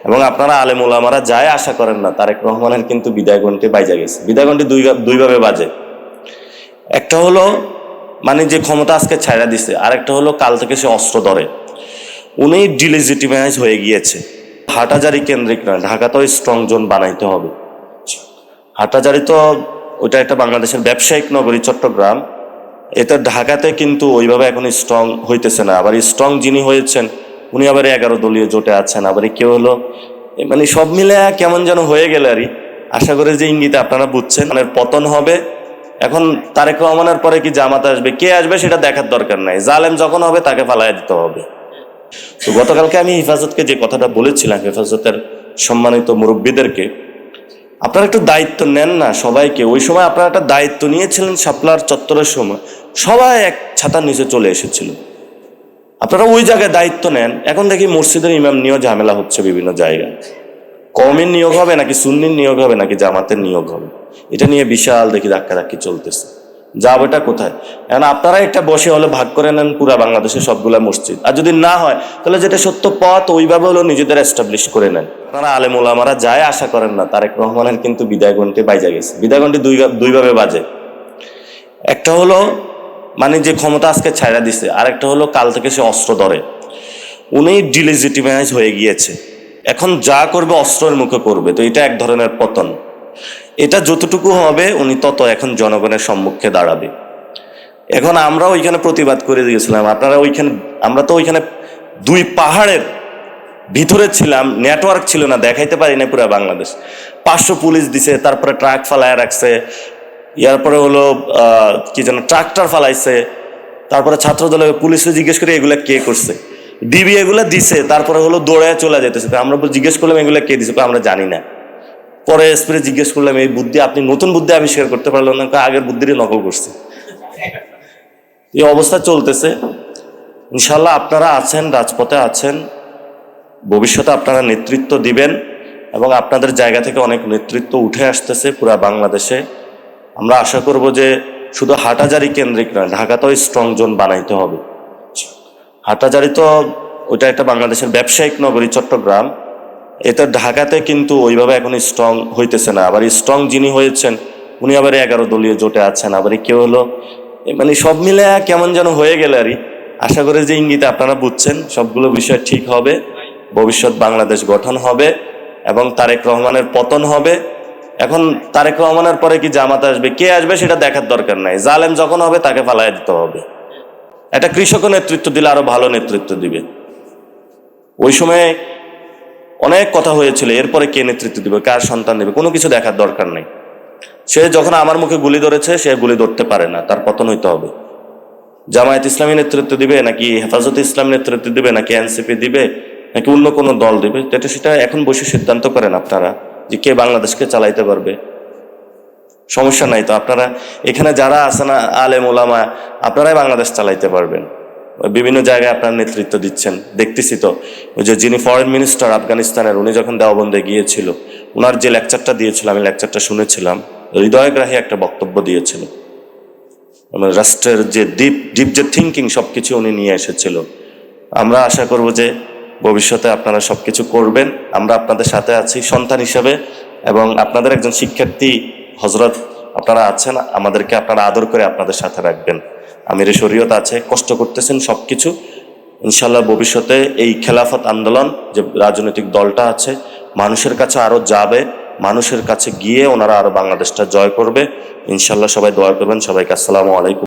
এবং আপনারা আলেম ওলামারা যায় আশা করেন না তারেক রহমানের কিন্তু বিদায় ঘন্টি বাইজা গেছে। বিদায় ঘন্টি দুইভাবে বাজে। একটা হলো মানে যে ক্ষমতা আজকে ছাইড়া দিছে, আরেকটা হলো কাল থেকে সে অস্ত্র ধরে। উনি ডিলেজিটিমাইজ হয়ে গিয়েছে। হাটাজারি কেন্দ্রিক নয়, ঢাকাতেও স্ট্রং জোন বানাইতে হবে। হাটাজারি তো ওইটা একটা বাংলাদেশের ব্যবসায়িক নগরী চট্টগ্রাম, এটা ঢাকাতে কিন্তু ওইভাবে এখন স্ট্রং হইতেছে না। আবার স্ট্রং যিনি হয়েছেন উনি আবার 11 দলীয় জোটে আছেন, আবার কেউ হলো মানে সব মিলে কেমন যেন হয়ে গেল আর। আশা করি যে ইঙ্গিতে আপনারা বুঝছেন, মানে পতন হবে। এখন তারেক রহমানের পরে কি জামাত আসবে, কে আসবে সেটা দেখার দরকার নাই, জালেম যখন হবে তাকে ফালাইয়া দিতে হবে। তো গতকালকে আমি হেফাজতকে যে কথাটা বলেছিলাম, হেফাজতের সম্মানিত মুরব্বীদেরকে, আপনারা একটু দায়িত্ব নেন না সবাইকে। ওই সময় আপনারা একটা দায়িত্ব নিয়েছিলেন, শাপলার চত্বরের সময় সবাই এক ছাতার নিচে চলে এসেছিল। আপনারা ওই জায়গায় দায়িত্ব নেন। এখন দেখি মসজিদের ইমাম নিয়েও ঝামেলা হচ্ছে বিভিন্ন জায়গায়। কওমির নিয়োগ হবে নাকি সুন্নির নিয়োগ হবে নাকি জামাতের নিয়োগ হবে, এটা নিয়ে বিশাল দেখি ধাক্কাধাক্কি চলতেছে। যাবে এটা কোথায়? এখন আপনারা একটা বসে হলে ভাগ করে নেন পুরা বাংলাদেশের সবগুলা মসজিদ, আর যদি না হয় তাহলে যেটা সত্য পথ ওইভাবে হলো নিজেদের এস্টাবলিশ করে নেন। আপনারা আলেম ওলামারা যায় আশা করেন না তারেক রহমানের কিন্তু বিদায় ঘন্টি বাইজা গেছে। বিদায় ঘন্টি দুইভাবে বাজে। একটা হলো মানে যে ক্ষমতা আজকে ছাইড়া দিছে, আরেকটা হলো কাল থেকে সে অস্ত্র ধরে। উনি ডিলেজিটিমাইজ হয়ে গিয়েছে। এখন যা করবে অস্ত্রের মুখে করবে, তো এটা এক ধরনের পতন। এটা যতটুকু হবে উনি তত এখন জনগণের সম্মুখে দাঁড়াবে। এখন আমরা ওইখানে প্রতিবাদ করে দিয়েছিলাম, আপনারা ওইখানে, আমরা তো ওইখানে দুই পাহাড়ের ভিতরে ছিলাম, নেটওয়ার্ক ছিল না, দেখাইতে পারি না পুরো বাংলাদেশ। 500 পুলিশ দিছে, তারপরে ট্রাক ফালায় রাখছে, ইয়ারপরে হলো কি যেন ট্রাক্টর ফালাইছে, তারপরে ছাত্র দলের পুলিশে জিজ্ঞেস করে এগুলা কে করছে, ডিবি এগুলা দিছে, তারপরে হলো দৌড়ে চলে যেতেছে। আমরা জিজ্ঞেস করলাম এগুলা কে দিছে, আমরা জানি না। পরে এসপিরে জিজ্ঞেস করলাম এই বুদ্ধি আপনি নতুন বুদ্ধি আবিষ্কার করতে পারলেন না, আগের বুদ্ধিরই নকল করছে। এই অবস্থা চলতেছে। ইনশাল্লাহ আপনারা আছেন, রাজপথে আছেন, ভবিষ্যতে আপনারা নেতৃত্ব দিবেন এবং আপনাদের জায়গা থেকে অনেক নেতৃত্ব উঠে আসতেছে পুরা বাংলাদেশে। আমরা আশা করব যে শুধু হাটাজারি কেন্দ্রিক নয়, ঢাকাতেও স্ট্রং জোন বানাইতে হবে। হাটাজারি তো ওইটা একটা বাংলাদেশের ব্যবসায়িক নগরী চট্টগ্রাম, এটা ঢাকাতে কিন্তু ওইভাবে এখন স্ট্রং হইতেছে না। আবার স্ট্রং যিনি হয়েছেন উনি আবার 11 দলীয় জোটে আছেন, আবার কেউ হলো মানে সব মিলে কেমন যেন হয়ে গেল আর। আশা করি যে ইঙ্গিতে আপনারা বুঝছেন, সবগুলো বিষয় ঠিক হবে, ভবিষ্যৎ বাংলাদেশ গঠন হবে এবং তারেক রহমানের পতন হবে। এখন তারেক রহমানের পরে কি জামাত আসবে, কে আসবে সেটা দেখার দরকার নাই, জালেম যখন হবে তাকে ফালাইয়া দিতে হবে। একটা কৃষকও নেতৃত্ব দিলে আরো ভালো নেতৃত্ব দিবে। ওই সময় অনেক কথা হয়েছিল, এরপরে কে নেতৃত্ব দিবে, কার সন্তান দিবে, কোনো কিছু দেখার দরকার নেই। সে যখন আমার মুখে গুলি ধরেছে, সে গুলি ধরতে পারে না, তার পতন হইতে হবে। জামায়াত ইসলামী নেতৃত্ব দিবে নাকি হেফাজত ইসলাম নেতৃত্ব দিবে নাকি এনসিপি দিবে নাকি অন্য কোনো দল দিবে, সেটা এখন বসে সিদ্ধান্ত করেন আপনারা যে কে বাংলাদেশকে চালাইতে পারবে। সমস্যা নাই তো, আপনারা এখানে যারা আছেন আলেম ওলামা, আপনারাই বাংলাদেশ চালাইতে পারবেন। বিভিন্ন জায়গায় আপনারা নেতৃত্ব দিচ্ছেন, দেখতেছি তো। ওই যে যিনি ফরেন মিনিস্টার আফগানিস্তানের, উনি যখন দেওবন্দে গিয়েছিল, ওনার যে লেকচারটা দিয়েছিল, আমি লেকচারটা শুনেছিলাম, হৃদয়গ্রাহী একটা বক্তব্য দিয়েছিল। রাষ্ট্রের যে ডিপ যে থিঙ্কিং সবকিছু উনি নিয়ে এসেছিল। আমরা আশা করব যে ভবিষ্যতে আপনারা সবকিছু করবেন, আমরা আপনাদের সাথে আছি সন্তান হিসাবে, এবং আপনাদের একজন শিক্ষার্থী হজরত আপনারা আছেন, আমাদেরকে আপনারা আদর করে আপনাদের সাথে রাখবেন। আমিরে শরীয়ত আছে, কষ্ট করতেছেন সবকিছু। ইনশাল্লাহ ভবিষ্যতে এই খেলাফত আন্দোলন যে রাজনৈতিক দলটা আছে মানুষের কাছে আরো যাবে, মানুষের কাছে গিয়ে ওনারা আরো বাংলাদেশটা জয় করবে। ইনশাল্লাহ সবাই দোয়া করবেন। সবাইকে আসসালামু আলাইকুম।